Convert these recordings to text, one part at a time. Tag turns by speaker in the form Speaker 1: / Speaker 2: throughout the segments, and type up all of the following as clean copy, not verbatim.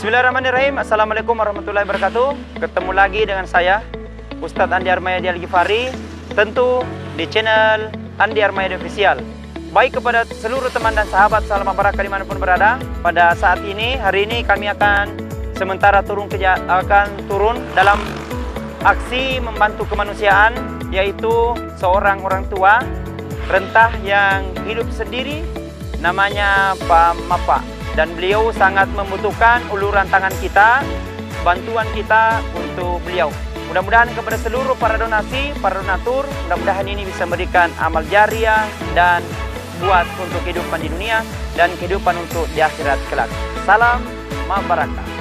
Speaker 1: Bismillahirrahmanirrahim. Assalamualaikum warahmatullahi wabarakatuh. Ketemu lagi dengan saya, Ustadz Andi Armayadi Al-Ghifari, tentu di channel Andi Armayadi Official. Baik kepada seluruh teman dan sahabat, salam barakah dimanapun berada. Pada saat ini, hari ini kami akan sementara turun dalam aksi membantu kemanusiaan, yaitu seorang orang tua rentah yang hidup sendiri, namanya Pak Mapa. Dan beliau sangat membutuhkan uluran tangan kita, bantuan kita untuk beliau. Mudah-mudahan kepada seluruh para donasi, para donatur, mudah-mudahan ini bisa memberikan amal jariah dan buat untuk kehidupan di dunia dan kehidupan untuk di akhirat kelak. Salam mabarakah.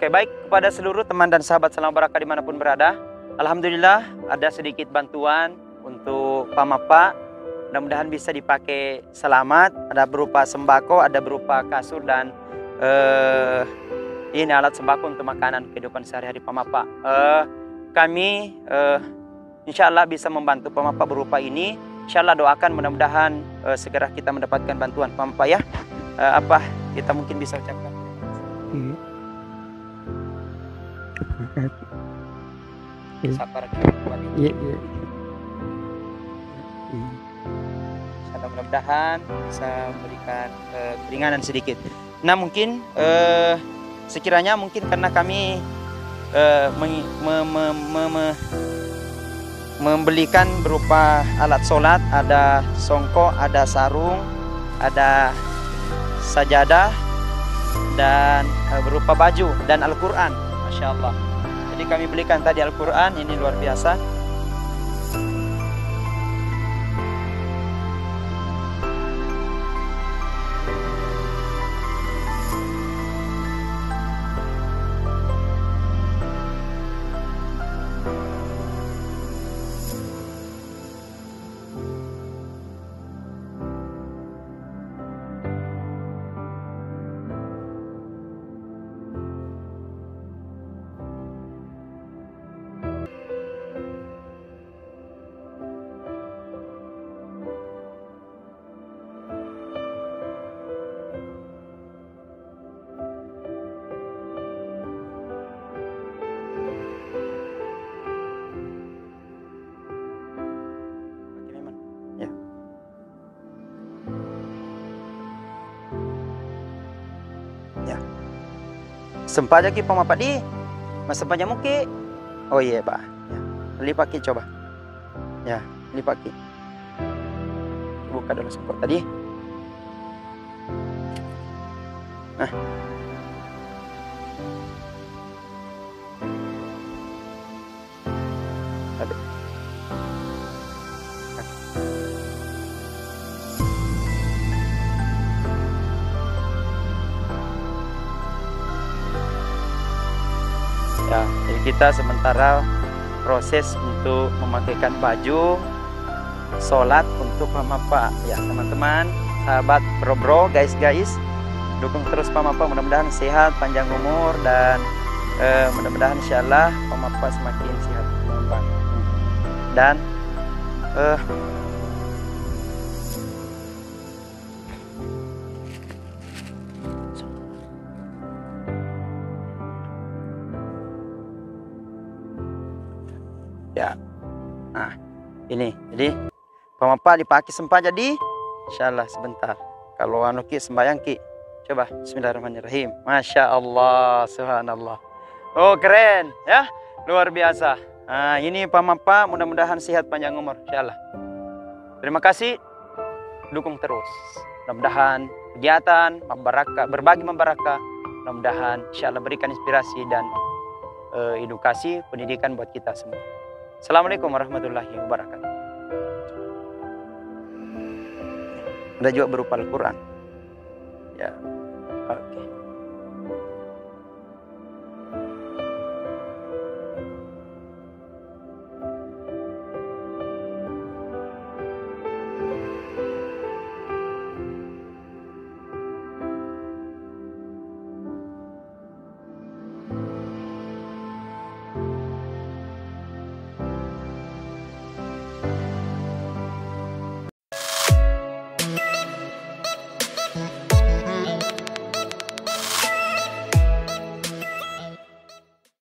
Speaker 1: Oke, baik kepada seluruh teman dan sahabat salam barakah dimanapun berada. Alhamdulillah ada sedikit bantuan untuk Pak Mapa. Mudah-mudahan bisa dipakai selamat. Ada berupa sembako, ada berupa kasur dan ini alat sembako untuk makanan kehidupan sehari-hari Pak Mapa. Kami insya Allah bisa membantu Pak Mapa berupa ini. Insya Allah doakan mudah-mudahan segera kita mendapatkan bantuan Pak Mapa ya. Apa kita mungkin bisa ucapkan? Sabar
Speaker 2: Iya.
Speaker 1: Mudah-mudahan bisa memberikan keringanan sedikit. Nah mungkin sekiranya mungkin karena kami membelikan berupa alat sholat, ada songkok, ada sarung, ada sajadah, dan berupa baju dan Al-Quran. Masya Allah. Jadi kami belikan tadi Al-Quran, ini luar biasa. Sempat aja ki Pak di masa banyak mungkin. Oh iya Pak ya. Lipat ki coba ya, lipat ki buka dulu sempat tadi. Nah ya, jadi kita sementara proses untuk memakaikan baju sholat untuk Pamapa ya teman-teman, sahabat bro-bro, guys, dukung terus Pamapa, mudah-mudahan sehat, panjang umur, dan mudah-mudahan insyaallah Pamapa semakin sehat teman-teman. Dan ya, nah ini jadi Pamapa dipakai sempat jadi insyaallah sebentar. Kalau anu ki sembayang ki, coba bismillahirrahmanirrahim. Masya Allah, subhanallah. Oh keren ya, luar biasa. Nah ini Pamapa, mudah-mudahan sehat panjang umur insyaallah. Terima kasih, dukung terus. Mudah-mudahan kegiatan berbagi membarakah, mudah-mudahan insyaallah berikan inspirasi dan edukasi pendidikan buat kita semua. Assalamualaikum warahmatullahi wabarakatuh. Ada juga berupa Al-Quran. Ya, oke.